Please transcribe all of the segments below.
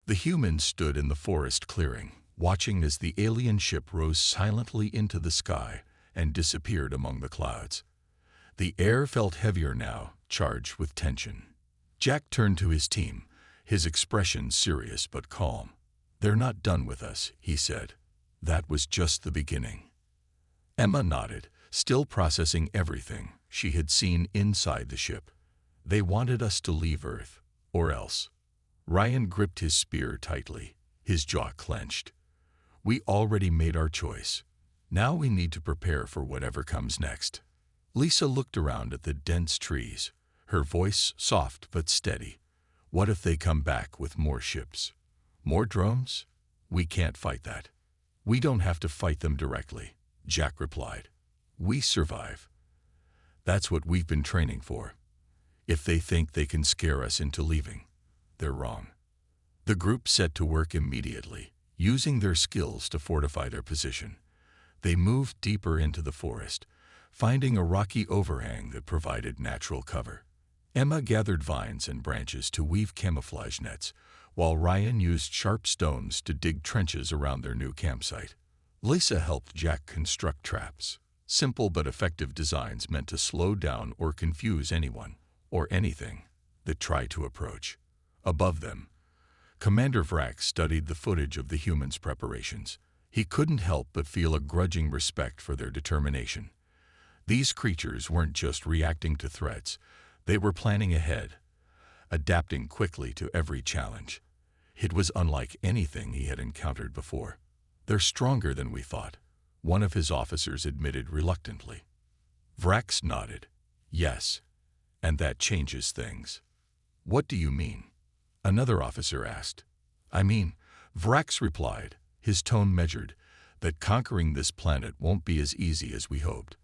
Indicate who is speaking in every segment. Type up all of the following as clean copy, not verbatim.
Speaker 1: The humans stood in the forest clearing, watching as the alien ship rose silently into the sky and disappeared among the clouds. The air felt heavier now, charged with tension. Jack turned to his team, his expression serious but calm. "They're not done with us," he said. "That was just the beginning." Emma nodded, still processing everything she had seen inside the ship. "They wanted us to leave Earth, or else." Ryan gripped his spear tightly, his jaw clenched. "We already made our choice. Now we need to prepare for whatever comes next." Lisa looked around at the dense trees, her voice soft but steady. "What if they come back with more ships? More drones? We can't fight that." "We don't have to fight them directly," Jack replied. "We survive. That's what we've been training for. If they think they can scare us into leaving, they're wrong." The group set to work immediately, using their skills to fortify their position. They moved deeper into the forest, finding a rocky overhang that provided natural cover. Emma gathered vines and branches to weave camouflage nets, while Ryan used sharp stones to dig trenches around their new campsite. Lisa helped Jack construct traps, simple but effective designs meant to slow down or confuse anyone, or anything, that tried to approach. Above them, Commander Vrax studied the footage of the humans' preparations. He couldn't help but feel a grudging respect for their determination. These creatures weren't just reacting to threats, they were planning ahead, adapting quickly to every challenge. It was unlike anything he had encountered before. "They're stronger than we thought," one of his officers admitted reluctantly. Vrax nodded. "Yes, and that changes things." "What do you mean?" another officer asked. "I mean," Vrax replied, his tone measured, "that conquering this planet won't be as easy as we hoped.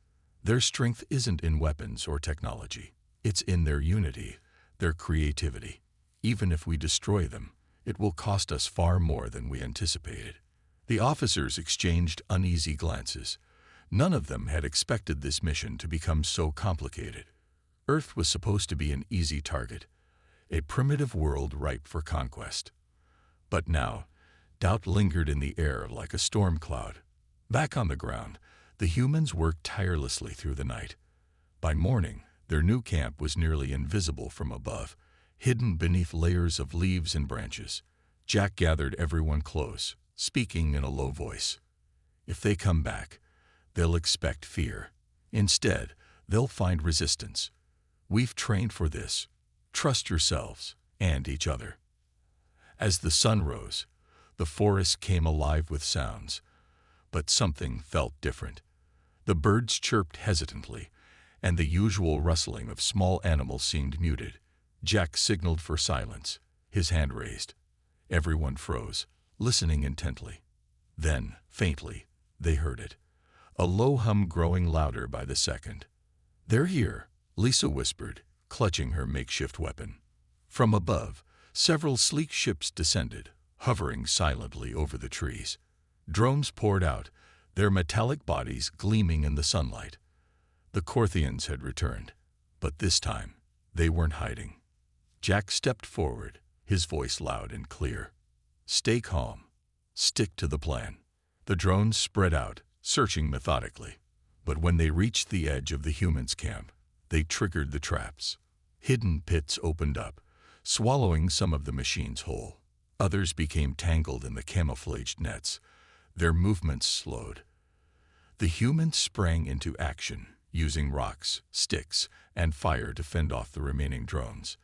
Speaker 1: Their strength isn't in weapons or technology. It's in their unity, their creativity. Even if we destroy them, it will cost us far more than we anticipated." The officers exchanged uneasy glances. None of them had expected this mission to become so complicated. Earth was supposed to be an easy target, a primitive world ripe for conquest. But now, doubt lingered in the air like a storm cloud. Back on the ground, the humans worked tirelessly through the night. By morning, their new camp was nearly invisible from above, hidden beneath layers of leaves and branches. Jack gathered everyone close, speaking in a low voice. "If they come back, they'll expect fear. Instead, they'll find resistance. We've trained for this. Trust yourselves and each other." As the sun rose, the forest came alive with sounds, but something felt different. The birds chirped hesitantly, and the usual rustling of small animals seemed muted. Jack signaled for silence, his hand raised. Everyone froze, listening intently. Then, faintly, they heard it, a low hum growing louder by the second. "They're here," Lisa whispered, clutching her makeshift weapon. From above, several sleek ships descended, hovering silently over the trees. Drones poured out, their metallic bodies gleaming in the sunlight. The Corthians had returned, but this time, they weren't hiding. Jack stepped forward, his voice loud and clear. "Stay calm. Stick to the plan." The drones spread out, searching methodically. But when they reached the edge of the humans' camp, they triggered the traps. Hidden pits opened up, swallowing some of the machines whole. Others became tangled in the camouflaged nets. Their movements slowed. The humans sprang into action, using rocks, sticks, and fire to fend off the remaining drones.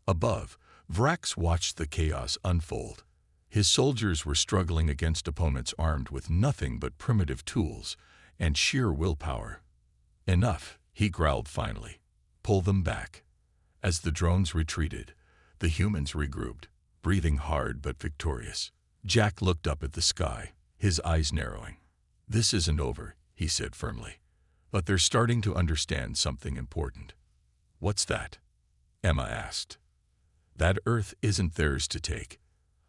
Speaker 1: Above, Vrax watched the chaos unfold. His soldiers were struggling against opponents armed with nothing but primitive tools and sheer willpower. "Enough," he growled finally. "Pull them back." As the drones retreated, the humans regrouped, breathing hard but victorious. Jack looked up at the sky, his eyes narrowing. "This isn't over," he said firmly. "But they're starting to understand something important." "What's that?" Emma asked. "That Earth isn't theirs to take."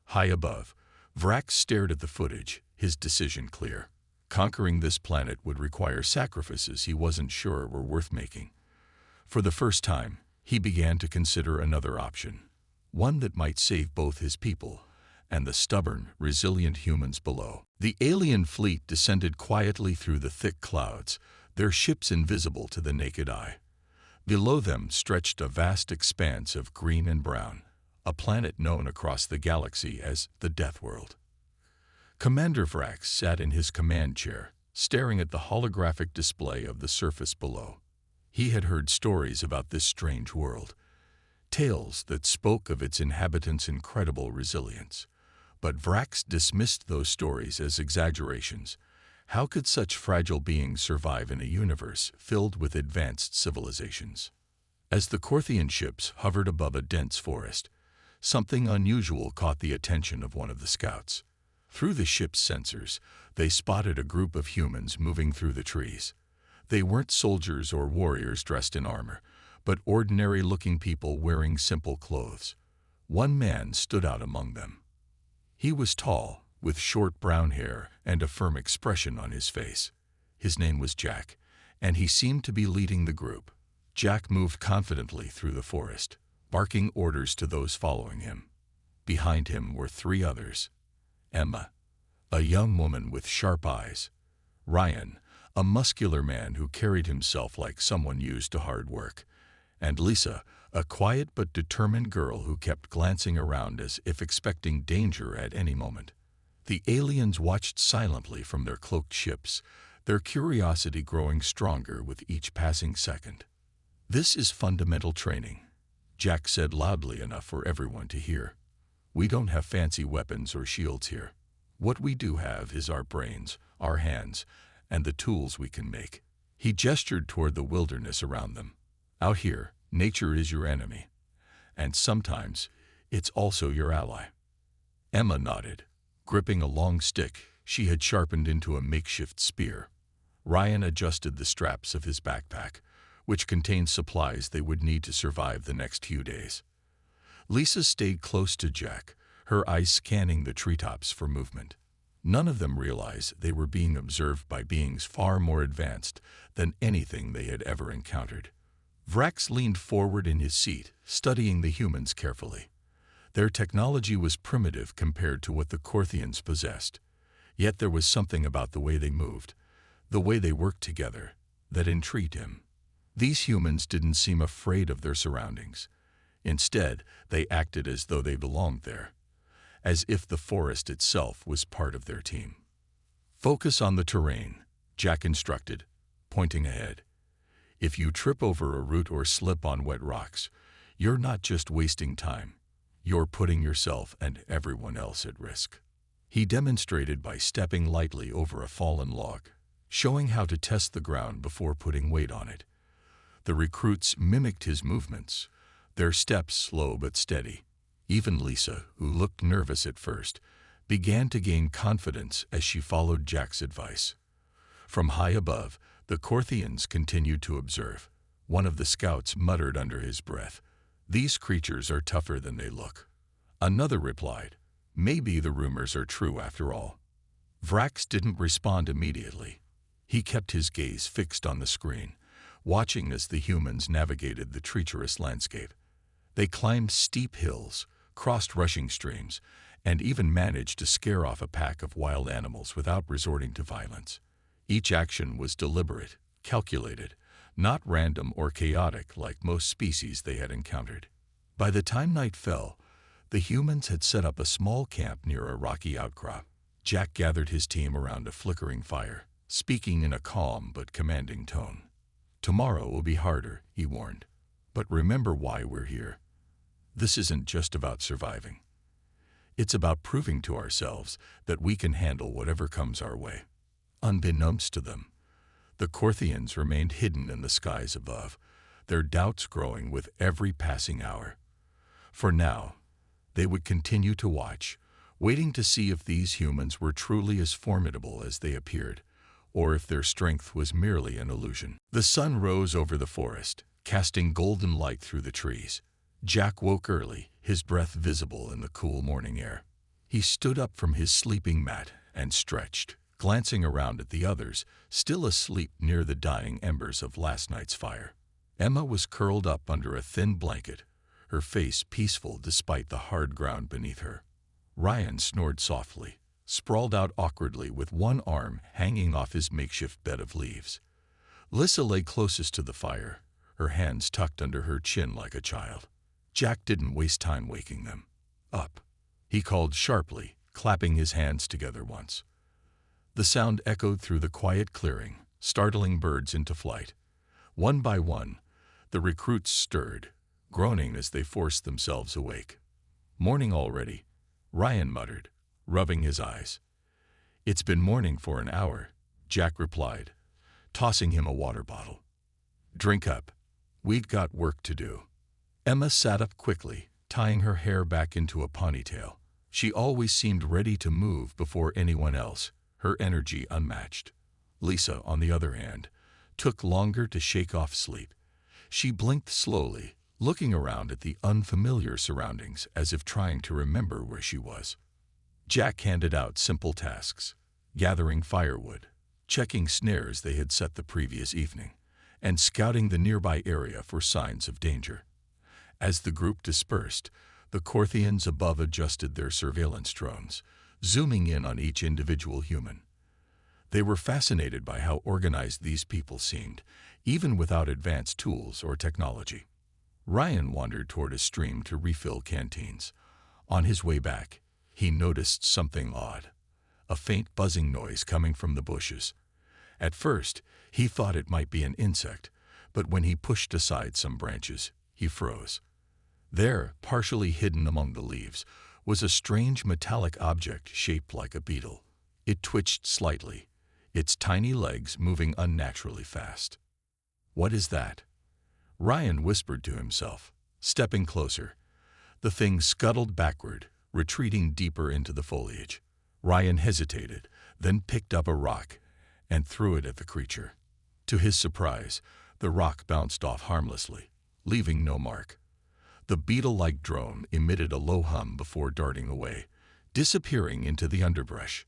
Speaker 1: High above, Vrax stared at the footage, his decision clear. Conquering this planet would require sacrifices he wasn't sure were worth making. For the first time, he began to consider another option, one that might save both his people and the stubborn, resilient humans below. The alien fleet descended quietly through the thick clouds, their ships invisible to the naked eye. Below them stretched a vast expanse of green and brown, a planet known across the galaxy as the Deathworld. Commander Vrax sat in his command chair, staring at the holographic display of the surface below. He had heard stories about this strange world, tales that spoke of its inhabitants' incredible resilience. But Vrax dismissed those stories as exaggerations. How could such fragile beings survive in a universe filled with advanced civilizations? As the Corthian ships hovered above a dense forest, something unusual caught the attention of one of the scouts. Through the ship's sensors, they spotted a group of humans moving through the trees. They weren't soldiers or warriors dressed in armor, but ordinary-looking people wearing simple clothes. One man stood out among them. He was tall, with short brown hair and a firm expression on his face. His name was Jack, and he seemed to be leading the group. Jack moved confidently through the forest, barking orders to those following him. Behind him were three others: Emma, a young woman with sharp eyes; Ryan, a muscular man who carried himself like someone used to hard work; and Lisa, a quiet but determined girl who kept glancing around as if expecting danger at any moment. The aliens watched silently from their cloaked ships, their curiosity growing stronger with each passing second. "This is fundamental training," Jack said loudly enough for everyone to hear. "We don't have fancy weapons or shields here. What we do have is our brains, our hands, and the tools we can make." He gestured toward the wilderness around them. "Out here, nature is your enemy, and sometimes it's also your ally." Emma nodded, gripping a long stick she had sharpened into a makeshift spear. Ryan adjusted the straps of his backpack, which contained supplies they would need to survive the next few days. Lisa stayed close to Jack, her eyes scanning the treetops for movement. None of them realized they were being observed by beings far more advanced than anything they had ever encountered. Vrax leaned forward in his seat, studying the humans carefully. Their technology was primitive compared to what the Corthians possessed. Yet there was something about the way they moved, the way they worked together, that intrigued him. These humans didn't seem afraid of their surroundings. Instead, they acted as though they belonged there, as if the forest itself was part of their team. "Focus on the terrain," Jack instructed, pointing ahead. "If you trip over a root or slip on wet rocks, you're not just wasting time. You're putting yourself and everyone else at risk." He demonstrated by stepping lightly over a fallen log, showing how to test the ground before putting weight on it. The recruits mimicked his movements, their steps slow but steady. Even Lisa, who looked nervous at first, began to gain confidence as she followed Jack's advice. From high above, the Corthians continued to observe. One of the scouts muttered under his breath, "These creatures are tougher than they look." Another replied, "Maybe the rumors are true after all." Vrax didn't respond immediately. He kept his gaze fixed on the screen, watching as the humans navigated the treacherous landscape. They climbed steep hills, crossed rushing streams, and even managed to scare off a pack of wild animals without resorting to violence. Each action was deliberate, calculated, not random or chaotic like most species they had encountered. By the time night fell, the humans had set up a small camp near a rocky outcrop. Jack gathered his team around a flickering fire, speaking in a calm but commanding tone. "Tomorrow will be harder," he warned. "But remember why we're here. This isn't just about surviving. It's about proving to ourselves that we can handle whatever comes our way." Unbeknownst to them, the Corthians remained hidden in the skies above, their doubts growing with every passing hour. For now, they would continue to watch, waiting to see if these humans were truly as formidable as they appeared, or if their strength was merely an illusion. The sun rose over the forest, casting golden light through the trees. Jack woke early, his breath visible in the cool morning air. He stood up from his sleeping mat and stretched, glancing around at the others, still asleep near the dying embers of last night's fire. Emma was curled up under a thin blanket, her face peaceful despite the hard ground beneath her. Ryan snored softly, sprawled out awkwardly with one arm hanging off his makeshift bed of leaves. Lissa lay closest to the fire, her hands tucked under her chin like a child. Jack didn't waste time waking them. "Up," he called sharply, clapping his hands together once. The sound echoed through the quiet clearing, startling birds into flight. One by one, the recruits stirred, groaning as they forced themselves awake. "Morning already," Ryan muttered, rubbing his eyes. "It's been morning for an hour," Jack replied, tossing him a water bottle. "Drink up. We'd got work to do." Emma sat up quickly, tying her hair back into a ponytail. She always seemed ready to move before anyone else, her energy unmatched. Lisa, on the other hand, took longer to shake off sleep. She blinked slowly, looking around at the unfamiliar surroundings as if trying to remember where she was. Jack handed out simple tasks: gathering firewood, checking snares they had set the previous evening, and scouting the nearby area for signs of danger. As the group dispersed, the Corthians above adjusted their surveillance drones, zooming in on each individual human. They were fascinated by how organized these people seemed, even without advanced tools or technology. Ryan wandered toward a stream to refill canteens. On his way back, he noticed something odd: a faint buzzing noise coming from the bushes. At first, he thought it might be an insect, but when he pushed aside some branches, he froze. There, partially hidden among the leaves, was a strange metallic object shaped like a beetle. It twitched slightly, its tiny legs moving unnaturally fast. "What is that?" Ryan whispered to himself, stepping closer. The thing scuttled backward, retreating deeper into the foliage. Ryan hesitated, then picked up a rock and threw it at the creature. To his surprise, the rock bounced off harmlessly, leaving no mark. The beetle-like drone emitted a low hum before darting away, disappearing into the underbrush.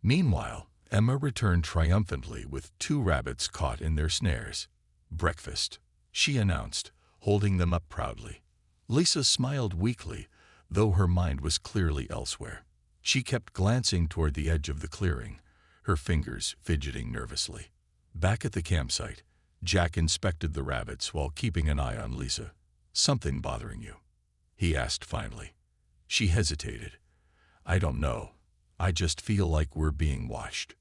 Speaker 1: Meanwhile, Emma returned triumphantly with 2 rabbits caught in their snares. "Breakfast," she announced, holding them up proudly. Lisa smiled weakly, though her mind was clearly elsewhere. She kept glancing toward the edge of the clearing, her fingers fidgeting nervously. Back at the campsite, Jack inspected the rabbits while keeping an eye on Lisa. "Something bothering you?" he asked finally. She hesitated. "I don't know. I just feel like we're being watched."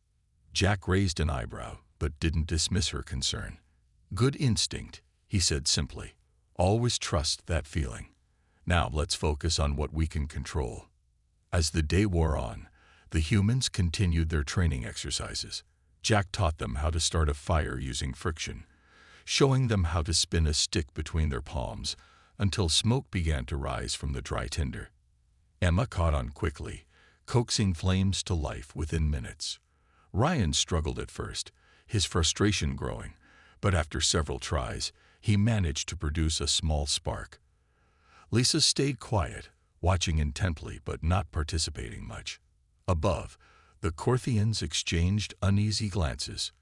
Speaker 1: Jack raised an eyebrow, but didn't dismiss her concern. "Good instinct," he said simply. "Always trust that feeling. Now let's focus on what we can control." As the day wore on, the humans continued their training exercises. Jack taught them how to start a fire using friction, showing them how to spin a stick between their palms until smoke began to rise from the dry tinder. Emma caught on quickly, coaxing flames to life within minutes. Ryan struggled at first, his frustration growing, but after several tries, he managed to produce a small spark. Lisa stayed quiet, watching intently but not participating much. Above, the Corthians exchanged uneasy glances.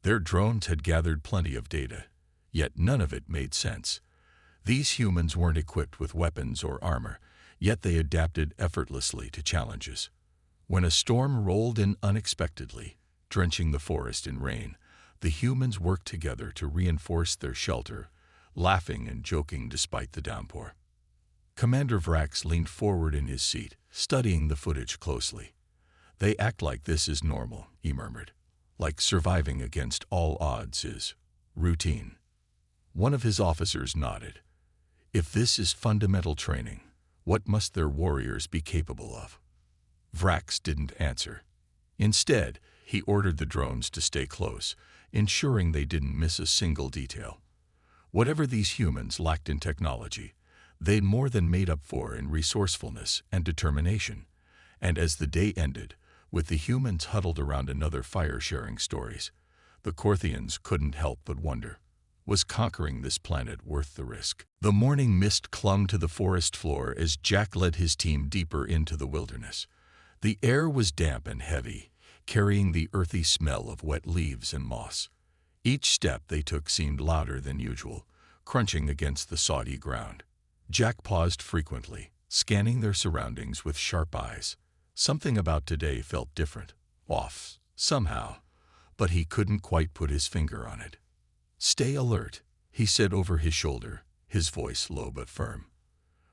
Speaker 1: Their drones had gathered plenty of data, yet none of it made sense. These humans weren't equipped with weapons or armor, yet they adapted effortlessly to challenges. When a storm rolled in unexpectedly, drenching the forest in rain, the humans worked together to reinforce their shelter, laughing and joking despite the downpour. Commander Vrax leaned forward in his seat, studying the footage closely. "They act like this is normal," he murmured. "Like surviving against all odds is routine." One of his officers nodded. "If this is fundamental training, what must their warriors be capable of?" Vrax didn't answer. Instead, he ordered the drones to stay close, ensuring they didn't miss a single detail. Whatever these humans lacked in technology, they'd more than made up for in resourcefulness and determination. And as the day ended, with the humans huddled around another fire sharing stories, the Corthians couldn't help but wonder, was conquering this planet worth the risk? The morning mist clung to the forest floor as Jack led his team deeper into the wilderness. The air was damp and heavy, carrying the earthy smell of wet leaves and moss. Each step they took seemed louder than usual, crunching against the soggy ground. Jack paused frequently, scanning their surroundings with sharp eyes. Something about today felt different, off, somehow, but he couldn't quite put his finger on it. "Stay alert," he said over his shoulder, his voice low but firm.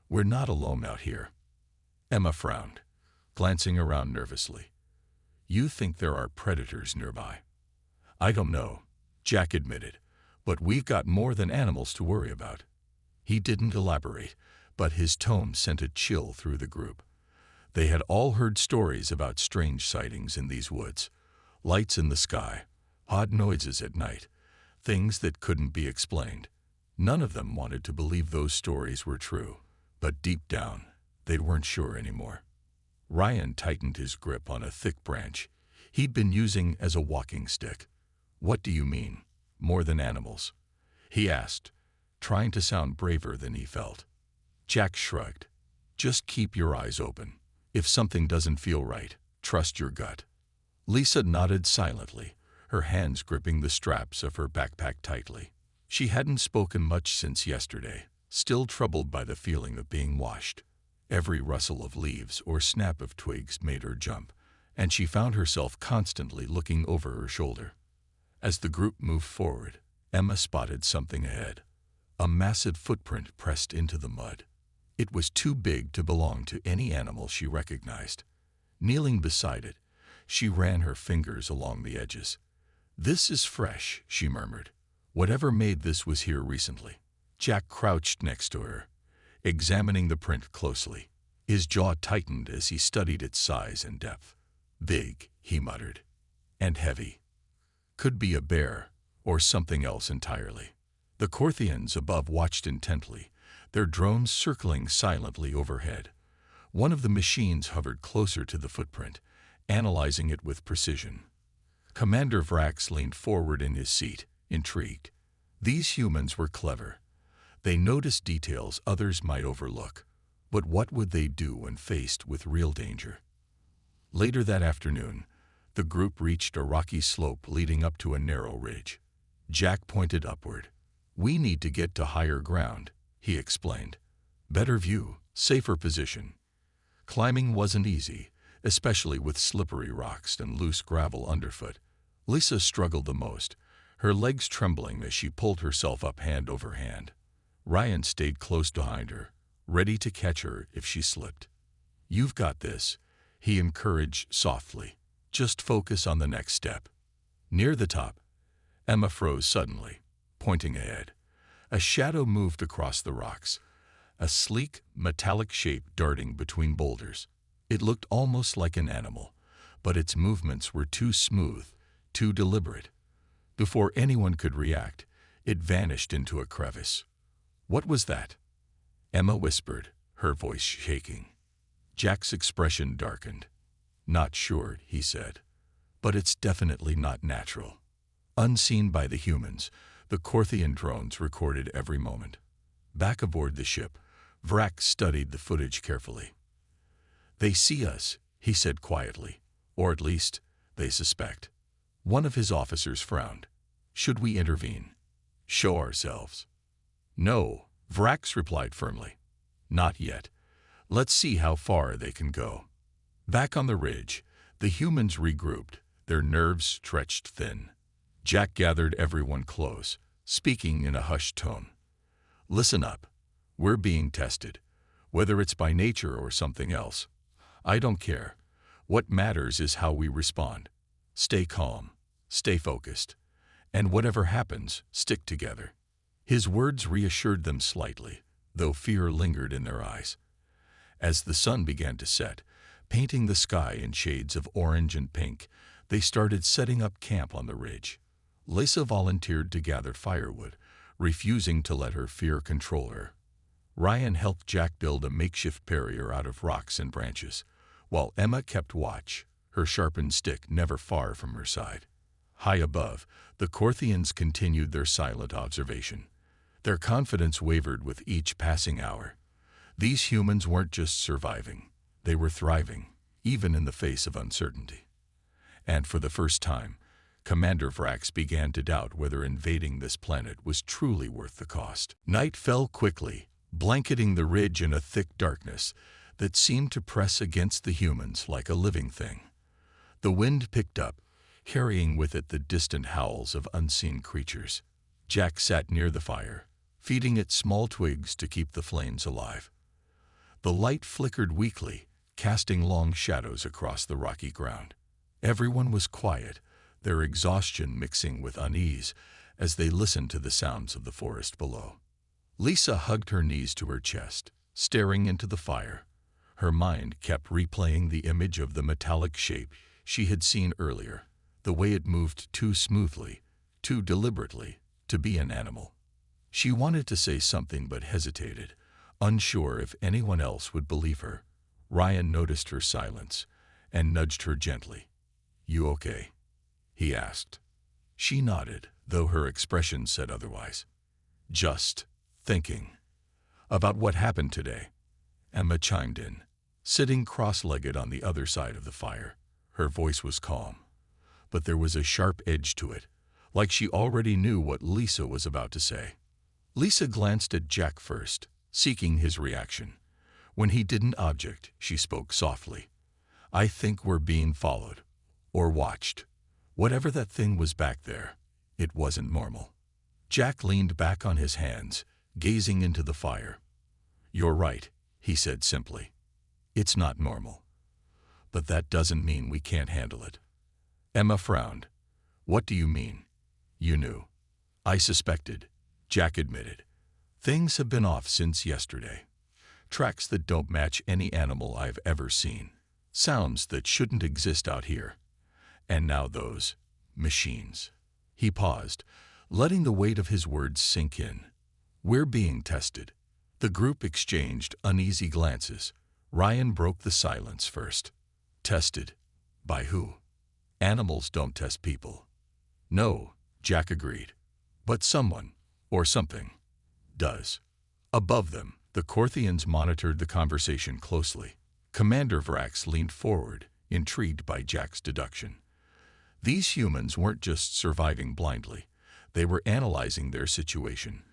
Speaker 1: "We're not alone out here." Emma frowned, glancing around nervously. "You think there are predators nearby?" "I don't know," Jack admitted, "but we've got more than animals to worry about." He didn't elaborate, but his tone sent a chill through the group. They had all heard stories about strange sightings in these woods, lights in the sky, odd noises at night, things that couldn't be explained. None of them wanted to believe those stories were true, but deep down, they weren't sure anymore. Ryan tightened his grip on a thick branch he'd been using as a walking stick. "What do you mean, more than animals?" he asked, trying to sound braver than he felt. Jack shrugged. "Just keep your eyes open. If something doesn't feel right, trust your gut." Lisa nodded silently, her hands gripping the straps of her backpack tightly. She hadn't spoken much since yesterday, still troubled by the feeling of being watched. Every rustle of leaves or snap of twigs made her jump, and she found herself constantly looking over her shoulder. As the group moved forward, Emma spotted something ahead. A massive footprint pressed into the mud. It was too big to belong to any animal she recognized. Kneeling beside it, she ran her fingers along the edges. "This is fresh," she murmured. "Whatever made this was here recently." Jack crouched next to her, examining the print closely. His jaw tightened as he studied its size and depth. "Big," he muttered, "and heavy. Could be a bear, or something else entirely." The Corthians above watched intently, their drones circling silently overhead. One of the machines hovered closer to the footprint, analyzing it with precision. Commander Vrax leaned forward in his seat, intrigued. These humans were clever. They noticed details others might overlook. But what would they do when faced with real danger? Later that afternoon, the group reached a rocky slope leading up to a narrow ridge. Jack pointed upward. "We need to get to higher ground," he explained. "Better view, safer position." Climbing wasn't easy, especially with slippery rocks and loose gravel underfoot. Lisa struggled the most, her legs trembling as she pulled herself up hand over hand. Ryan stayed close behind her, ready to catch her if she slipped. "You've got this," he encouraged softly. "Just focus on the next step." Near the top, Emma froze suddenly, pointing ahead. A shadow moved across the rocks, a sleek, metallic shape darting between boulders. It looked almost like an animal, but its movements were too smooth, too deliberate. Before anyone could react, it vanished into a crevice. "What was that?" Emma whispered, her voice shaking. Jack's expression darkened. "Not sure," he said, "but it's definitely not natural." Unseen by the humans, the Corthian drones recorded every moment. Back aboard the ship, Vrax studied the footage carefully. "They see us," he said quietly, "or at least, they suspect." One of his officers frowned. "Should we intervene? Show ourselves?" "No," Vrax replied firmly. "Not yet. Let's see how far they can go." Back on the ridge, the humans regrouped, their nerves stretched thin. Jack gathered everyone close, speaking in a hushed tone. "Listen up. We're being tested. Whether it's by nature or something else, I don't care. What matters is how we respond. Stay calm, stay focused, and whatever happens, stick together." His words reassured them slightly, though fear lingered in their eyes. As the sun began to set, painting the sky in shades of orange and pink, they started setting up camp on the ridge. Lisa volunteered to gather firewood, refusing to let her fear control her. Ryan helped Jack build a makeshift barrier out of rocks and branches, while Emma kept watch, her sharpened stick never far from her side. High above, the Corthians continued their silent observation. Their confidence wavered with each passing hour. These humans weren't just surviving, they were thriving, even in the face of uncertainty. And for the first time, Commander Vrax began to doubt whether invading this planet was truly worth the cost. Night fell quickly, blanketing the ridge in a thick darkness that seemed to press against the humans like a living thing. The wind picked up, carrying with it the distant howls of unseen creatures. Jack sat near the fire, feeding it small twigs to keep the flames alive. The light flickered weakly, casting long shadows across the rocky ground. Everyone was quiet, their exhaustion mixing with unease as they listened to the sounds of the forest below. Lisa hugged her knees to her chest, staring into the fire. Her mind kept replaying the image of the metallic shape she had seen earlier, the way it moved too smoothly, too deliberately, to be an animal. She wanted to say something but hesitated, unsure if anyone else would believe her. Ryan noticed her silence and nudged her gently. "You okay?" he asked. She nodded, though her expression said otherwise. "Just thinking about what happened today," Emma chimed in, sitting cross-legged on the other side of the fire. Her voice was calm, but there was a sharp edge to it, like she already knew what Lisa was about to say. Lisa glanced at Jack first, seeking his reaction. When he didn't object, she spoke softly. "I think we're being followed, or watched. Whatever that thing was back there, it wasn't normal." Jack leaned back on his hands, gazing into the fire. "You're right," he said simply. "It's not normal. But that doesn't mean we can't handle it." Emma frowned. "What do you mean?" "You knew." "I suspected," Jack admitted. "Things have been off since yesterday. Tracks that don't match any animal I've ever seen. Sounds that shouldn't exist out here. And now those machines." He paused, letting the weight of his words sink in. "We're being tested." The group exchanged uneasy glances. Ryan broke the silence first. "Tested? By who?" "Animals don't test people." "No," Jack agreed. "But someone, or something, does." Above them, the Corthians monitored the conversation closely. Commander Vrax leaned forward, intrigued by Jack's deduction. These humans weren't just surviving blindly. They were analyzing their situation,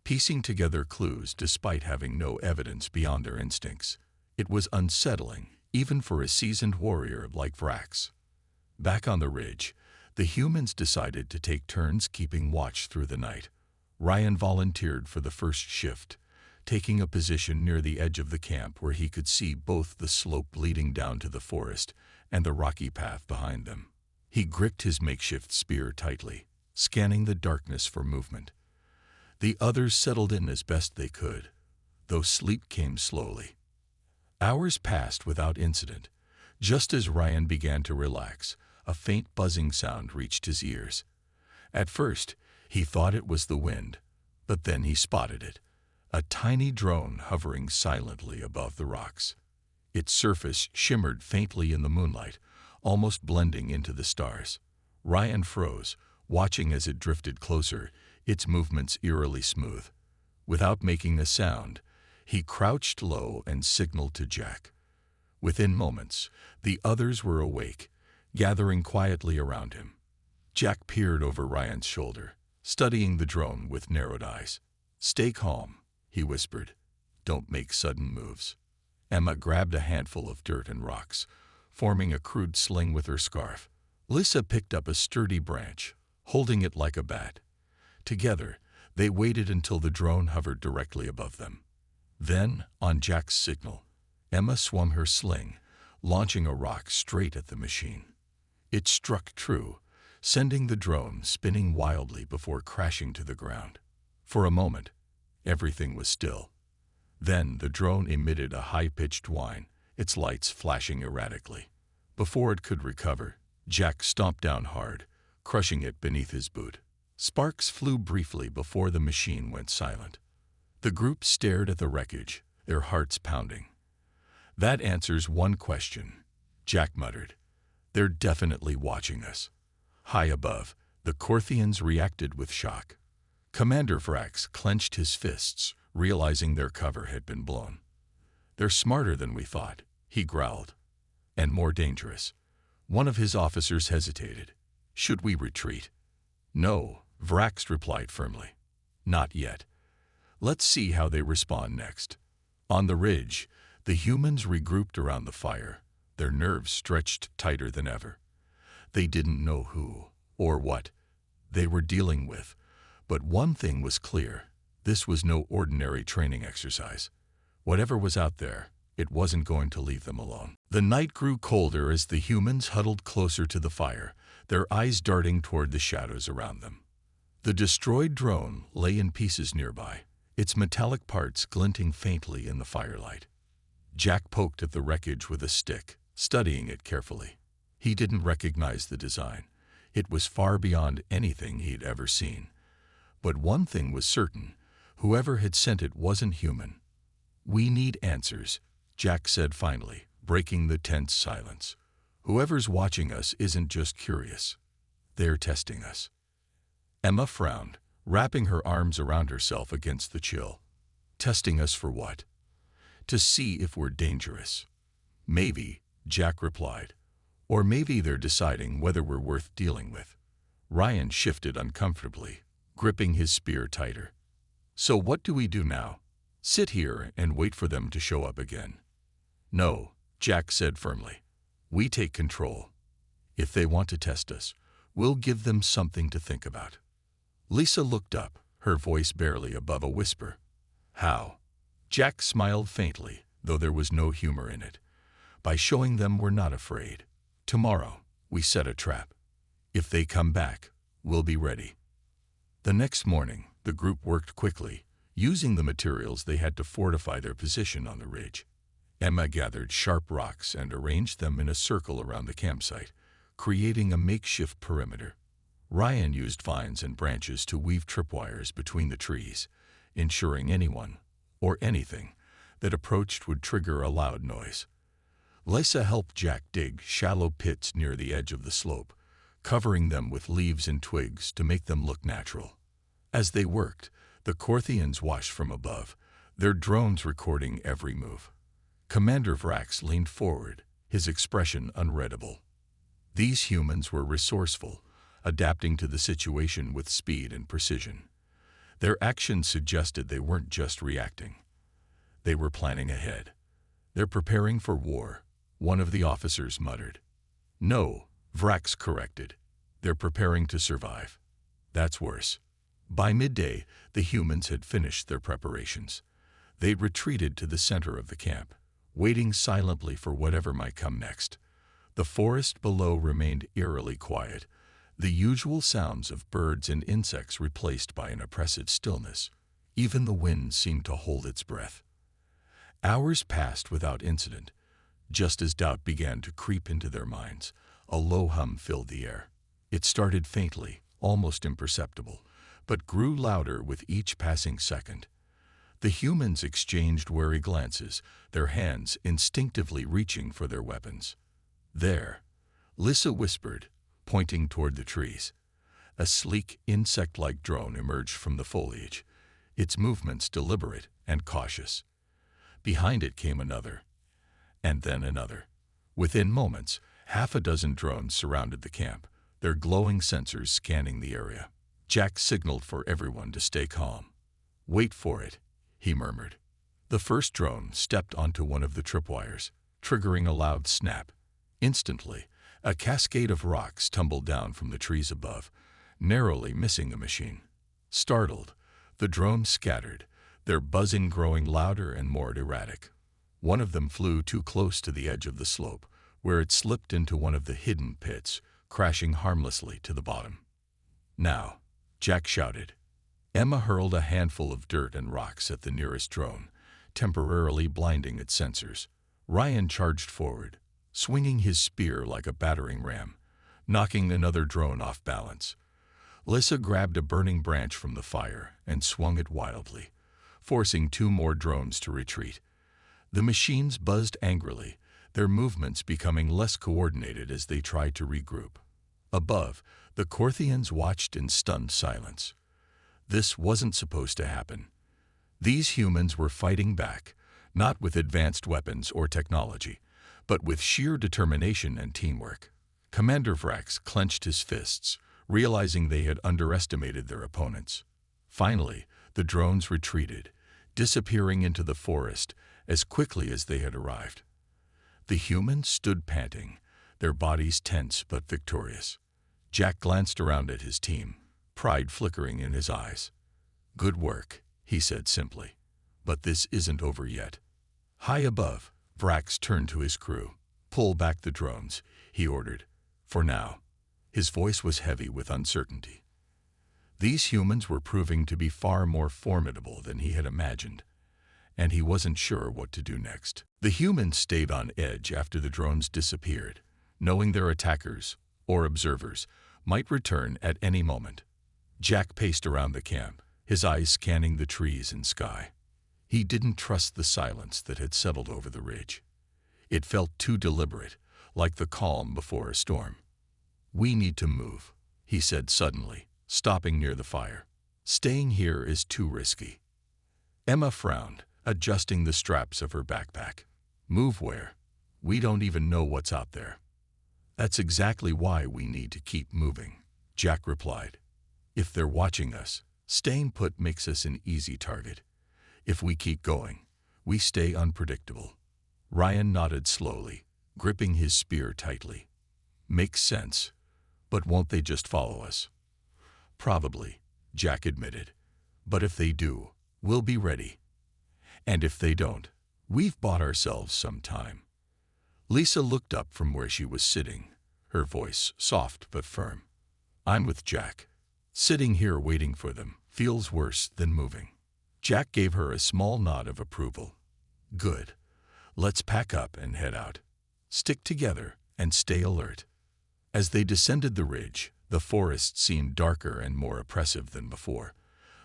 Speaker 1: piecing together clues despite having no evidence beyond their instincts. It was unsettling, even for a seasoned warrior like Vrax. Back on the ridge, the humans decided to take turns keeping watch through the night. Ryan volunteered for the first shift, taking a position near the edge of the camp where he could see both the slope leading down to the forest and the rocky path behind them. He gripped his makeshift spear tightly, scanning the darkness for movement. The others settled in as best they could, though sleep came slowly. Hours passed without incident. Just as Ryan began to relax, a faint buzzing sound reached his ears. At first, he thought it was the wind, but then he spotted it, a tiny drone hovering silently above the rocks. Its surface shimmered faintly in the moonlight, almost blending into the stars. Ryan froze, watching as it drifted closer, its movements eerily smooth. Without making a sound, he crouched low and signaled to Jack. Within moments, the others were awake, gathering quietly around him. Jack peered over Ryan's shoulder, studying the drone with narrowed eyes. "Stay calm," he whispered. "Don't make sudden moves." Emma grabbed a handful of dirt and rocks, forming a crude sling with her scarf. Lisa picked up a sturdy branch, holding it like a bat. Together, they waited until the drone hovered directly above them. Then, on Jack's signal, Emma swung her sling, launching a rock straight at the machine. It struck true, sending the drone spinning wildly before crashing to the ground. For a moment, everything was still. Then the drone emitted a high-pitched whine, its lights flashing erratically. Before it could recover, Jack stomped down hard, crushing it beneath his boot. Sparks flew briefly before the machine went silent. The group stared at the wreckage, their hearts pounding. "That answers one question," Jack muttered. "They're definitely watching us." High above, the Corthians reacted with shock. Commander Vrax clenched his fists, realizing their cover had been blown. "They're smarter than we thought," he growled. "And more dangerous." One of his officers hesitated. "Should we retreat?" "No," Vrax replied firmly. "Not yet. Let's see how they respond next. On the ridge, the humans regrouped around the fire, their nerves stretched tighter than ever. They didn't know who, or what, they were dealing with, but one thing was clear: this was no ordinary training exercise. Whatever was out there, it wasn't going to leave them alone. The night grew colder as the humans huddled closer to the fire, their eyes darting toward the shadows around them. The destroyed drone lay in pieces nearby, its metallic parts glinting faintly in the firelight. Jack poked at the wreckage with a stick, studying it carefully. He didn't recognize the design. It was far beyond anything he'd ever seen. But one thing was certain: whoever had sent it wasn't human. "We need answers," Jack said finally, breaking the tense silence. "Whoever's watching us isn't just curious. They're testing us." Emma frowned, wrapping her arms around herself against the chill. "Testing us for what?" "To see if we're dangerous." "Maybe," Jack replied. "Or maybe they're deciding whether we're worth dealing with." Ryan shifted uncomfortably, gripping his spear tighter. "So what do we do now? Sit here and wait for them to show up again?" "No," Jack said firmly. "We take control. If they want to test us, we'll give them something to think about." Lisa looked up, her voice barely above a whisper. "How?" Jack smiled faintly, though there was no humor in it. "By showing them we're not afraid. Tomorrow, we set a trap. If they come back, we'll be ready." The next morning, the group worked quickly, using the materials they had to fortify their position on the ridge. Emma gathered sharp rocks and arranged them in a circle around the campsite, creating a makeshift perimeter. Ryan used vines and branches to weave tripwires between the trees, ensuring anyone, or anything, that approached would trigger a loud noise. Lisa helped Jack dig shallow pits near the edge of the slope, covering them with leaves and twigs to make them look natural. As they worked, the Corthians watched from above, their drones recording every move. Commander Vrax leaned forward, his expression unreadable. These humans were resourceful, adapting to the situation with speed and precision. Their actions suggested they weren't just reacting. They were planning ahead. "They're preparing for war," one of the officers muttered. "No," Vrax corrected. "They're preparing to survive." "That's worse." By midday, the humans had finished their preparations. They retreated to the center of the camp, waiting silently for whatever might come next. The forest below remained eerily quiet, the usual sounds of birds and insects replaced by an oppressive stillness. Even the wind seemed to hold its breath. Hours passed without incident. Just as doubt began to creep into their minds, a low hum filled the air. It started faintly, almost imperceptible, but grew louder with each passing second. The humans exchanged wary glances, their hands instinctively reaching for their weapons. "There," Lissa whispered, pointing toward the trees. A sleek, insect-like drone emerged from the foliage, its movements deliberate and cautious. Behind it came another, and then another. Within moments, half a dozen drones surrounded the camp, their glowing sensors scanning the area. Jack signaled for everyone to stay calm. "Wait for it," he murmured. The first drone stepped onto one of the tripwires, triggering a loud snap. Instantly, a cascade of rocks tumbled down from the trees above, narrowly missing the machine. Startled, the drones scattered, their buzzing growing louder and more erratic. One of them flew too close to the edge of the slope, where it slipped into one of the hidden pits, crashing harmlessly to the bottom. "Now," Jack shouted. Emma hurled a handful of dirt and rocks at the nearest drone, temporarily blinding its sensors. Ryan charged forward, swinging his spear like a battering ram, knocking another drone off balance. Lissa grabbed a burning branch from the fire and swung it wildly, forcing two more drones to retreat. The machines buzzed angrily, their movements becoming less coordinated as they tried to regroup. Above, the Corthians watched in stunned silence. This wasn't supposed to happen. These humans were fighting back, not with advanced weapons or technology, but with sheer determination and teamwork. Commander Vrax clenched his fists, realizing they had underestimated their opponents. Finally, The drones retreated, disappearing into the forest as quickly as they had arrived. The humans stood panting, their bodies tense but victorious. Jack glanced around at his team, pride flickering in his eyes. "Good work," he said simply. "But this isn't over yet." High above, Vrax turned to his crew. "Pull back the drones," he ordered. "For now." His voice was heavy with uncertainty. These humans were proving to be far more formidable than he had imagined, and he wasn't sure what to do next. The humans stayed on edge after the drones disappeared, knowing their attackers, or observers, might return at any moment. Jack paced around the camp, his eyes scanning the trees and sky. He didn't trust the silence that had settled over the ridge. It felt too deliberate, like the calm before a storm. "We need to move," he said suddenly, stopping near the fire. "Staying here is too risky." Emma frowned, adjusting the straps of her backpack. "Move where? We don't even know what's out there." "That's exactly why we need to keep moving," Jack replied. "If they're watching us, staying put makes us an easy target. If we keep going, we stay unpredictable." Ryan nodded slowly, gripping his spear tightly. "Makes sense. But won't they just follow us?" "Probably," Jack admitted. "But if they do, we'll be ready. And if they don't, we've bought ourselves some time." Lisa looked up from where she was sitting, her voice soft but firm. "I'm with Jack. Sitting here waiting for them feels worse than moving." Jack gave her a small nod of approval. "Good. Let's pack up and head out. Stick together and stay alert." As they descended the ridge, the forest seemed darker and more oppressive than before.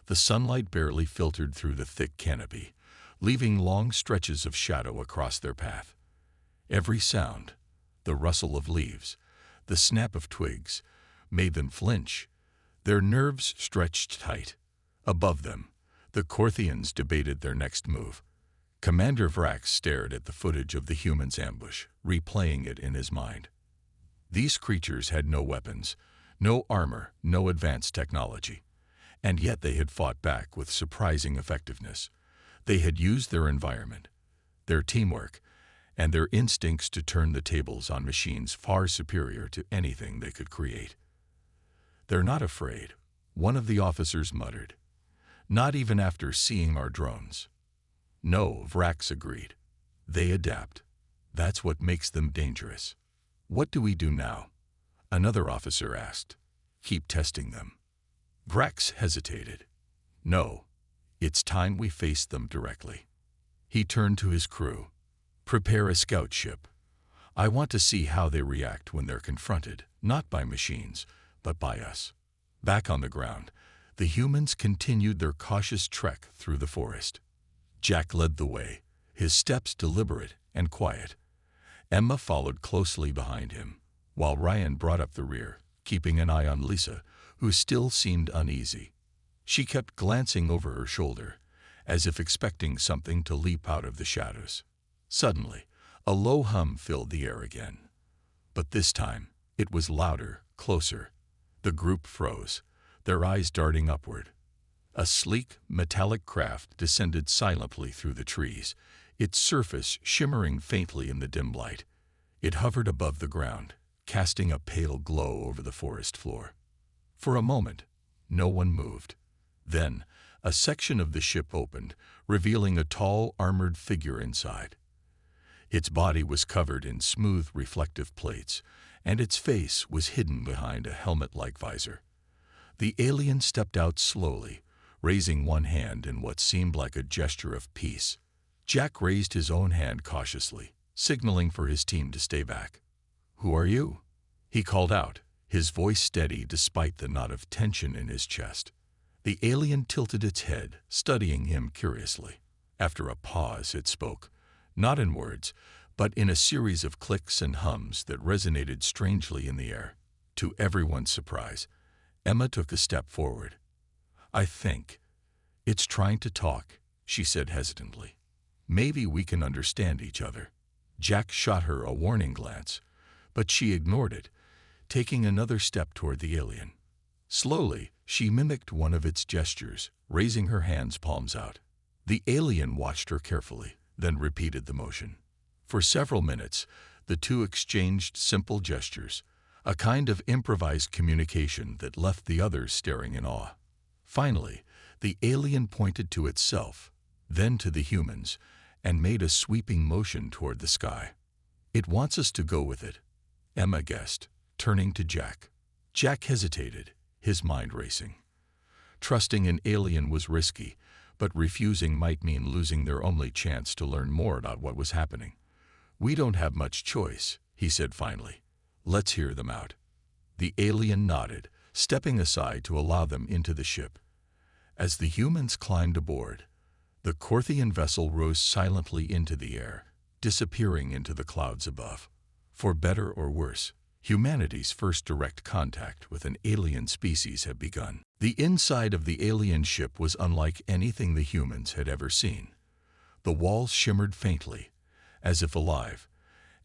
Speaker 1: The sunlight barely filtered through the thick canopy, leaving long stretches of shadow across their path. Every sound, the rustle of leaves, the snap of twigs, made them flinch. Their nerves stretched tight. Above them, the Corthians debated their next move. Commander Vrax stared at the footage of the humans' ambush, replaying it in his mind. These creatures had no weapons, no armor, no advanced technology, and yet they had fought back with surprising effectiveness. They had used their environment, their teamwork, and their instincts to turn the tables on machines far superior to anything they could create. "They're not afraid," one of the officers muttered. "Not even after seeing our drones." "No," Vrax agreed. "They adapt. That's what makes them dangerous." "What do we do now?" another officer asked. "Keep testing them." Vrax hesitated. "No, it's time we faced them directly." He turned to his crew. "Prepare a scout ship. I want to see how they react when they're confronted, not by machines, but by us." Back on the ground, the humans continued their cautious trek through the forest. Jack led the way, his steps deliberate and quiet. Emma followed closely behind him, while Ryan brought up the rear, keeping an eye on Lisa, who still seemed uneasy. She kept glancing over her shoulder, as if expecting something to leap out of the shadows. Suddenly, a low hum filled the air again. But this time, it was louder, closer. The group froze, their eyes darting upward. A sleek, metallic craft descended silently through the trees, its surface shimmering faintly in the dim light. It hovered above the ground, casting a pale glow over the forest floor. For a moment, no one moved. Then, a section of the ship opened, revealing a tall, armored figure inside. Its body was covered in smooth, reflective plates, and its face was hidden behind a helmet-like visor. The alien stepped out slowly, raising one hand in what seemed like a gesture of peace. Jack raised his own hand cautiously, signaling for his team to stay back. "Who are you?" he called out, his voice steady despite the knot of tension in his chest. The alien tilted its head, studying him curiously. After a pause, it spoke, not in words, but in a series of clicks and hums that resonated strangely in the air. To everyone's surprise, Emma took a step forward. "I think it's trying to talk," she said hesitantly. "Maybe we can understand each other." Jack shot her a warning glance, but she ignored it, taking another step toward the alien. Slowly, She mimicked one of its gestures, raising her hands palms out. The alien watched her carefully, then repeated the motion. For several minutes, the two exchanged simple gestures, a kind of improvised communication that left the others staring in awe. Finally, the alien pointed to itself, then to the humans, and made a sweeping motion toward the sky. "It wants us to go with it," Emma guessed, turning to Jack. Jack hesitated, his mind racing. Trusting an alien was risky, but refusing might mean losing their only chance to learn more about what was happening. "We don't have much choice," he said finally. "Let's hear them out." The alien nodded, stepping aside to allow them into the ship. As the humans climbed aboard, the Corthian vessel rose silently into the air, disappearing into the clouds above. For better or worse, humanity's first direct contact with an alien species had begun. The inside of the alien ship was unlike anything the humans had ever seen. The walls shimmered faintly, as if alive,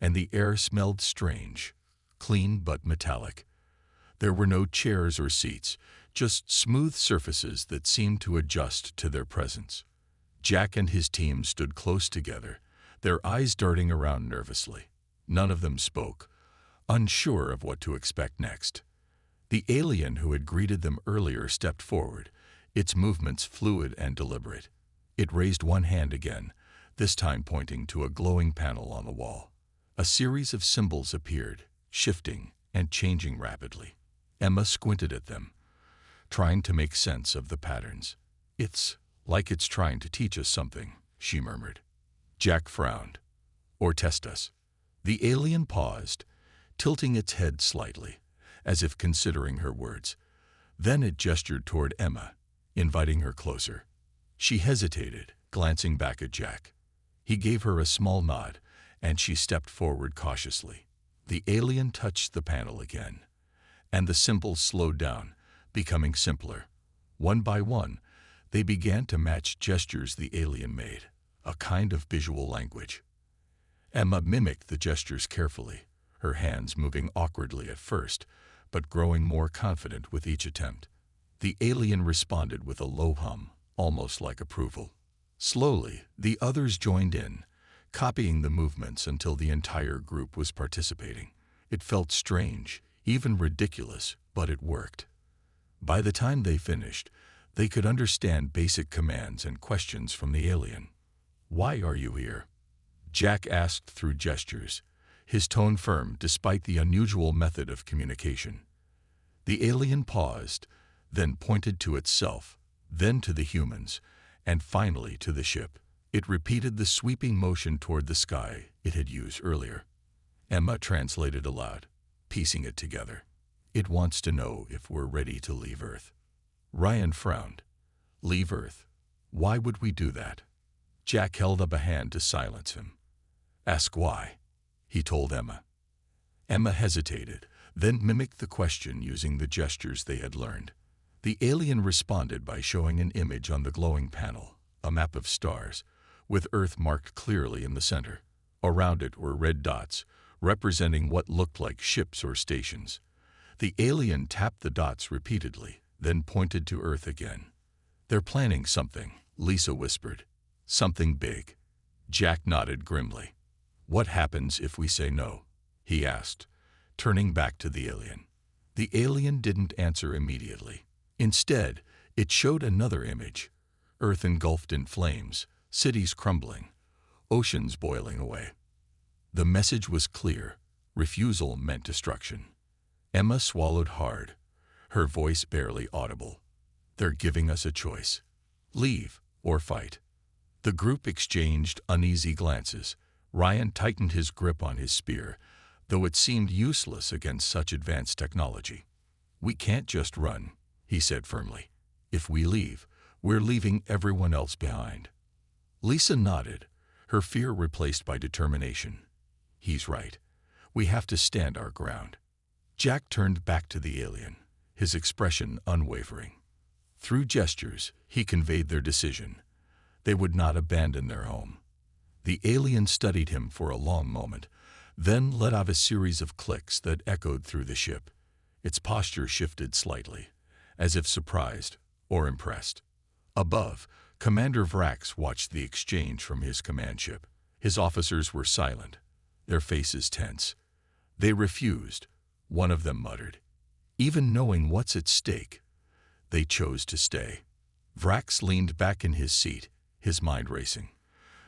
Speaker 1: and the air smelled strange, clean but metallic. There were no chairs or seats, just smooth surfaces that seemed to adjust to their presence. Jack and his team stood close together, their eyes darting around nervously. None of them spoke, unsure of what to expect next. The alien who had greeted them earlier stepped forward, its movements fluid and deliberate. It raised one hand again, this time pointing to a glowing panel on the wall. A series of symbols appeared, shifting and changing rapidly. Emma squinted at them, trying to make sense of the patterns. "It's like it's trying to teach us something," she murmured. Jack frowned. "Or test us." The alien paused, tilting its head slightly, as if considering her words. Then it gestured toward Emma, inviting her closer. She hesitated, glancing back at Jack. He gave her a small nod, and she stepped forward cautiously. The alien touched the panel again, and the symbols slowed down, becoming simpler. One by one, they began to match gestures the alien made, a kind of visual language. Emma mimicked the gestures carefully, her hands moving awkwardly at first, but growing more confident with each attempt. The alien responded with a low hum, almost like approval. Slowly, the others joined in, copying the movements until the entire group was participating. It felt strange, even ridiculous, but it worked. By the time they finished, they could understand basic commands and questions from the alien. "Why are you here?" Jack asked through gestures, his tone firm despite the unusual method of communication. The alien paused, then pointed to itself, then to the humans, and finally to the ship. It repeated the sweeping motion toward the sky it had used earlier. Emma translated aloud, piecing it together. "It wants to know if we're ready to leave Earth." Ryan frowned. "Leave Earth? Why would we do that?" Jack held up a hand to silence him. "Ask why," he told Emma. Emma hesitated, then mimicked the question using the gestures they had learned. The alien responded by showing an image on the glowing panel, a map of stars, with Earth marked clearly in the center. Around it were red dots, representing what looked like ships or stations. The alien tapped the dots repeatedly, then pointed to Earth again. "They're planning something," Lisa whispered. "Something big." Jack nodded grimly. "What happens if we say no?" he asked, turning back to the alien. The alien didn't answer immediately. Instead, it showed another image. Earth engulfed in flames, cities crumbling, oceans boiling away. The message was clear. Refusal meant destruction. Emma swallowed hard, her voice barely audible. "They're giving us a choice. Leave or fight." The group exchanged uneasy glances. Ryan tightened his grip on his spear, though it seemed useless against such advanced technology. "We can't just run," he said firmly. "If we leave, we're leaving everyone else behind." Lisa nodded, her fear replaced by determination. "He's right. We have to stand our ground." Jack turned back to the alien, his expression unwavering. Through gestures, he conveyed their decision. They would not abandon their home. The alien studied him for a long moment, then let out a series of clicks that echoed through the ship. Its posture shifted slightly, as if surprised or impressed. Above, Commander Vrax watched the exchange from his command ship. His officers were silent, their faces tense. They refused, one of them muttered. Even knowing what's at stake, they chose to stay. Vrax leaned back in his seat, his mind racing.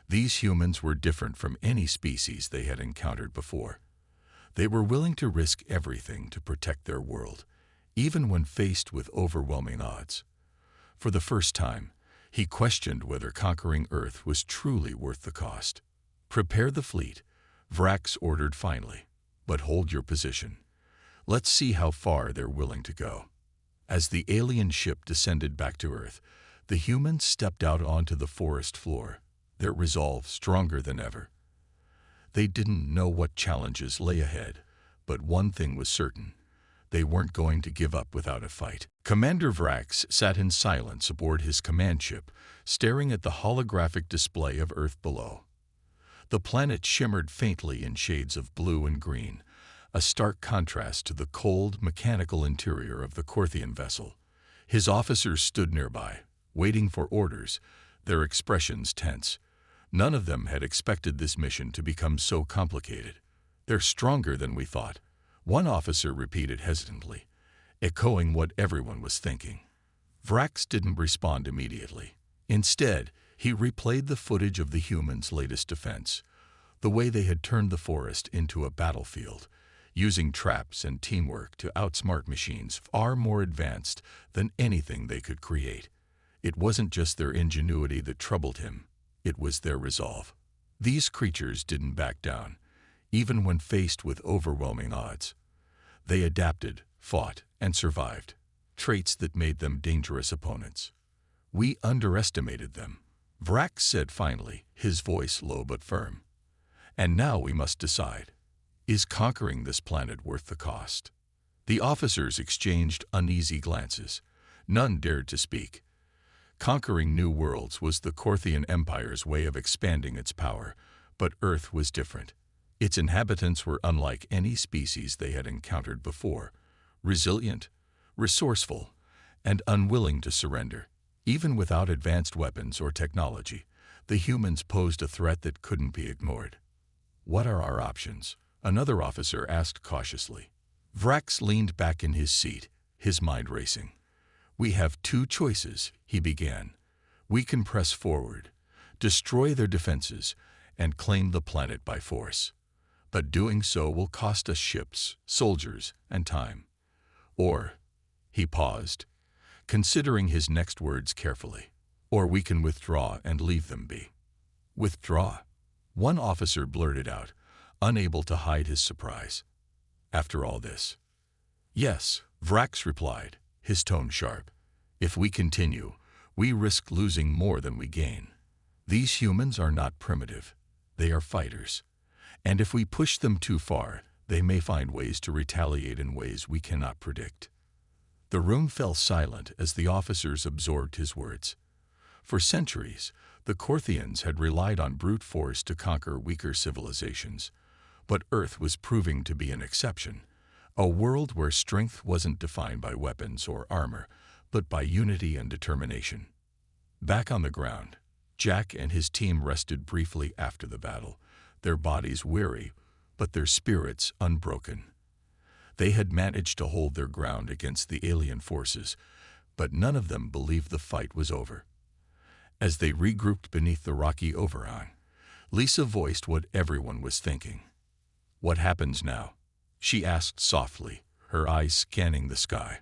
Speaker 1: These humans were different from any species they had encountered before. They were willing to risk everything to protect their world, even when faced with overwhelming odds. For the first time, he questioned whether conquering Earth was truly worth the cost. "Prepare the fleet," Vrax ordered finally, "but hold your position. Let's see how far they're willing to go." As the alien ship descended back to Earth, the humans stepped out onto the forest floor, their resolve stronger than ever. They didn't know what challenges lay ahead, but one thing was certain: they weren't going to give up without a fight. Commander Vrax sat in silence aboard his command ship, staring at the holographic display of Earth below. The planet shimmered faintly in shades of blue and green, a stark contrast to the cold, mechanical interior of the Corthian vessel. His officers stood nearby, waiting for orders, their expressions tense. None of them had expected this mission to become so complicated. "They're stronger than we thought," one officer repeated hesitantly, echoing what everyone was thinking. Vrax didn't respond immediately. Instead, he replayed the footage of the humans' latest defense, the way they had turned the forest into a battlefield, using traps and teamwork to outsmart machines far more advanced than anything they could create. It wasn't just their ingenuity that troubled him, it was their resolve. These creatures didn't back down, even when faced with overwhelming odds. They adapted, fought, and survived, traits that made them dangerous opponents. "We underestimated them," Vrax said finally, his voice low but firm. "And now we must decide. Is conquering this planet worth the cost?" The officers exchanged uneasy glances. None dared to speak. Conquering new worlds was the Corthian Empire's way of expanding its power, but Earth was different. Its inhabitants were unlike any species they had encountered before, resilient, resourceful, and unwilling to surrender. Even without advanced weapons or technology, the humans posed a threat that couldn't be ignored. "What are our options?" another officer asked cautiously. Vrax leaned back in his seat, his mind racing. "We have two choices," he began. "We can press forward, destroy their defenses, and claim the planet by force. But doing so will cost us ships, soldiers, and time. Or," he paused, considering his next words carefully, "or we can withdraw and leave them be." "Withdraw?" one officer blurted out, unable to hide his surprise. "After all this?" "Yes," Vrax replied, his tone sharp. "If we continue, we risk losing more than we gain. These humans are not primitive. They are fighters. And if we push them too far, they may find ways to retaliate in ways we cannot predict." The room fell silent as the officers absorbed his words. For centuries, the Corthians had relied on brute force to conquer weaker civilizations. But Earth was proving to be an exception, a world where strength wasn't defined by weapons or armor, but by unity and determination. Back on the ground, Jack and his team rested briefly after the battle, their bodies weary, but their spirits unbroken. They had managed to hold their ground against the alien forces, but none of them believed the fight was over. As they regrouped beneath the rocky overhang, Lisa voiced what everyone was thinking. "What happens now?" she asked softly, her eyes scanning the sky.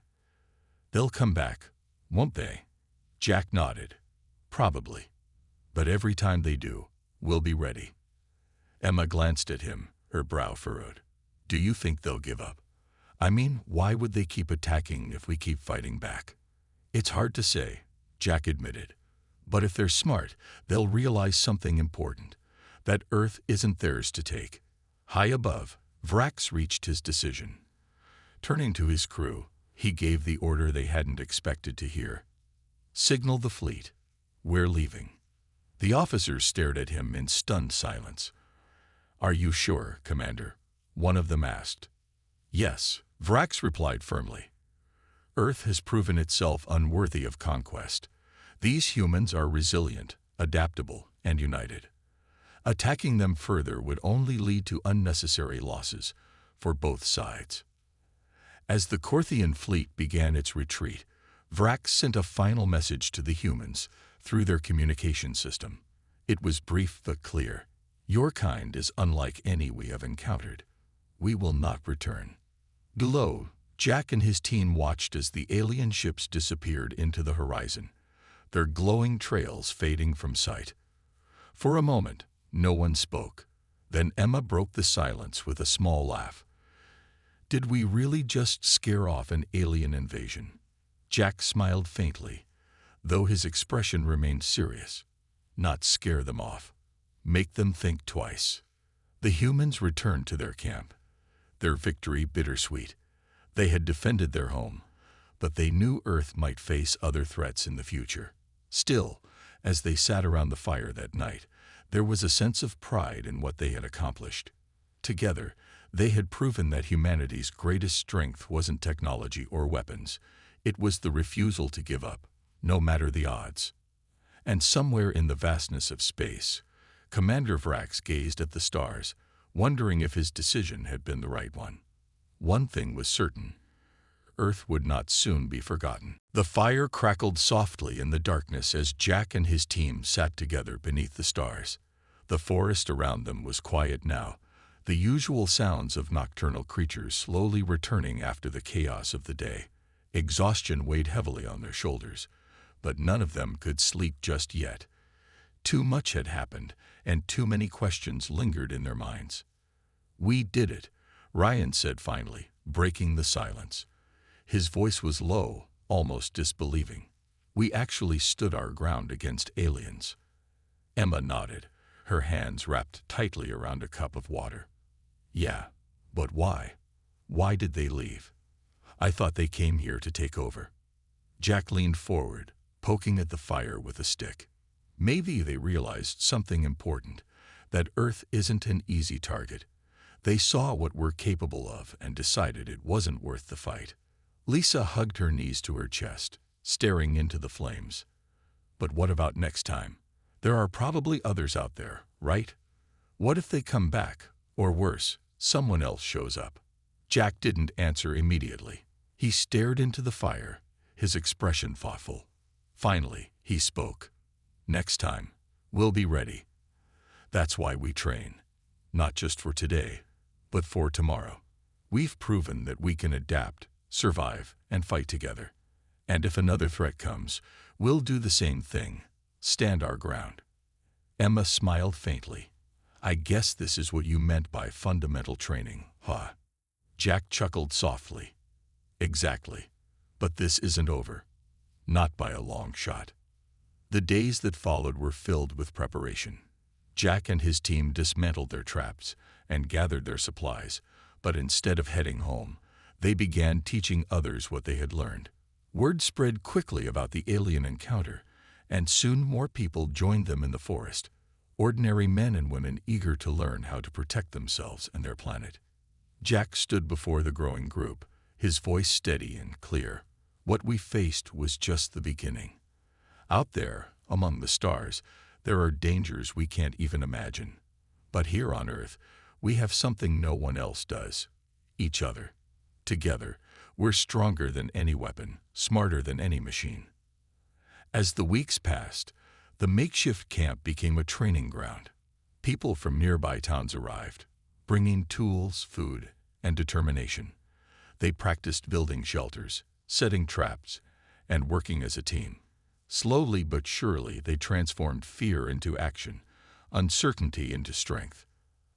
Speaker 1: "They'll come back, won't they?" Jack nodded. "Probably. But every time they do, we'll be ready." Emma glanced at him, her brow furrowed. "Do you think they'll give up? I mean, why would they keep attacking if we keep fighting back?" "It's hard to say," Jack admitted. "But if they're smart, they'll realize something important, that Earth isn't theirs to take." High above, Vrax reached his decision. Turning to his crew, he gave the order they hadn't expected to hear. "Signal the fleet. We're leaving." The officers stared at him in stunned silence. "Are you sure, Commander?" one of them asked. "Yes," Vrax replied firmly. Earth has proven itself unworthy of conquest. These humans are resilient, adaptable, and united. Attacking them further would only lead to unnecessary losses for both sides. As the Korthian fleet began its retreat, Vrax sent a final message to the humans through their communication system. It was brief but clear. Your kind is unlike any we have encountered. We will not return. Below, Jack and his team watched as the alien ships disappeared into the horizon, their glowing trails fading from sight. For a moment, no one spoke. Then Emma broke the silence with a small laugh. Did we really just scare off an alien invasion? Jack smiled faintly, though his expression remained serious. Not scare them off. Make them think twice. The humans returned to their camp, their victory bittersweet. They had defended their home, but they knew Earth might face other threats in the future. Still, as they sat around the fire that night, there was a sense of pride in what they had accomplished. Together, they had proven that humanity's greatest strength wasn't technology or weapons. It was the refusal to give up, no matter the odds. And somewhere in the vastness of space, Commander Vrax gazed at the stars, wondering if his decision had been the right one. One thing was certain. Earth would not soon be forgotten. The fire crackled softly in the darkness as Jack and his team sat together beneath the stars. The forest around them was quiet now, the usual sounds of nocturnal creatures slowly returning after the chaos of the day. Exhaustion weighed heavily on their shoulders, but none of them could sleep just yet. Too much had happened, and too many questions lingered in their minds. "We did it," Ryan said finally, breaking the silence. His voice was low, almost disbelieving. "We actually stood our ground against aliens." Emma nodded, her hands wrapped tightly around a cup of water. "Yeah, but why? Why did they leave? I thought they came here to take over." Jack leaned forward, poking at the fire with a stick. Maybe they realized something important, that Earth isn't an easy target. They saw what we're capable of and decided it wasn't worth the fight. Lisa hugged her knees to her chest, staring into the flames. "But what about next time? There are probably others out there, right? What if they come back, or worse, someone else shows up?" Jack didn't answer immediately. He stared into the fire, his expression thoughtful. Finally, he spoke. "Next time, we'll be ready. That's why we train. Not just for today, but for tomorrow. We've proven that we can adapt, survive, and fight together. And if another threat comes, we'll do the same thing. Stand our ground." Emma smiled faintly. "I guess this is what you meant by fundamental training, huh?" Jack chuckled softly. "Exactly. But this isn't over. Not by a long shot." The days that followed were filled with preparation. Jack and his team dismantled their traps and gathered their supplies, but instead of heading home, they began teaching others what they had learned. Word spread quickly about the alien encounter, and soon more people joined them in the forest, ordinary men and women eager to learn how to protect themselves and their planet. Jack stood before the growing group, his voice steady and clear. "What we faced was just the beginning. Out there, among the stars, there are dangers we can't even imagine. But here on Earth, we have something no one else does: each other. Together, we're stronger than any weapon, smarter than any machine." As the weeks passed, the makeshift camp became a training ground. People from nearby towns arrived, bringing tools, food, and determination. They practiced building shelters, setting traps, and working as a team. Slowly but surely, they transformed fear into action, uncertainty into strength.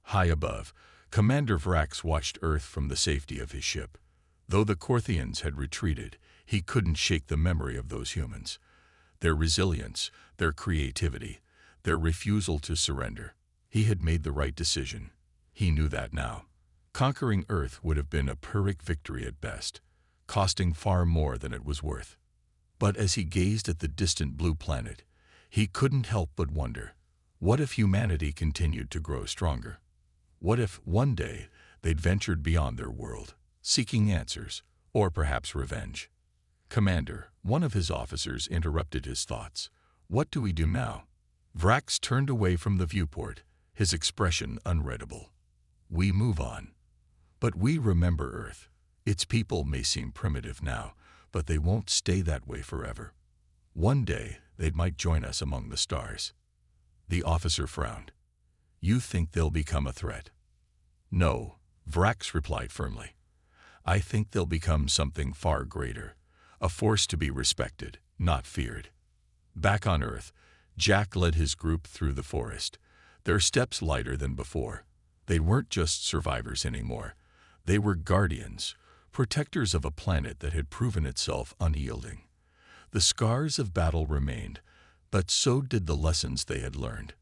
Speaker 1: High above, Commander Vrax watched Earth from the safety of his ship. Though the Korthians had retreated, he couldn't shake the memory of those humans. Their resilience, their creativity, their refusal to surrender. He had made the right decision. He knew that now. Conquering Earth would have been a Pyrrhic victory at best, costing far more than it was worth. But as he gazed at the distant blue planet, he couldn't help but wonder, what if humanity continued to grow stronger? What if, one day, they'd ventured beyond their world, seeking answers, or perhaps revenge? Commander, one of his officers interrupted his thoughts. What do we do now? Vrax turned away from the viewport, his expression unreadable. We move on. But we remember Earth. Its people may seem primitive now, but they won't stay that way forever. One day, they might join us among the stars. The officer frowned. You think they'll become a threat? No, Vrax replied firmly. I think they'll become something far greater, a force to be respected, not feared. Back on Earth, Jack led his group through the forest, their steps lighter than before. They weren't just survivors anymore. They were guardians, protectors of a planet that had proven itself unyielding. The scars of battle remained, but so did the lessons they had learned.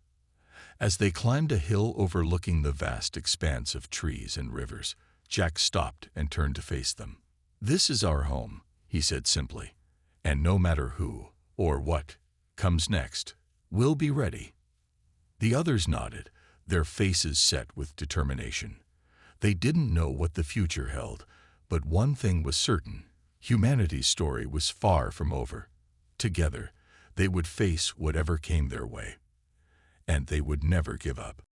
Speaker 1: As they climbed a hill overlooking the vast expanse of trees and rivers, Jack stopped and turned to face them. This is our home, he said simply, and no matter who, or what, comes next, we'll be ready. The others nodded, their faces set with determination. They didn't know what the future held, but one thing was certain: humanity's story was far from over. Together, they would face whatever came their way. And they would never give up.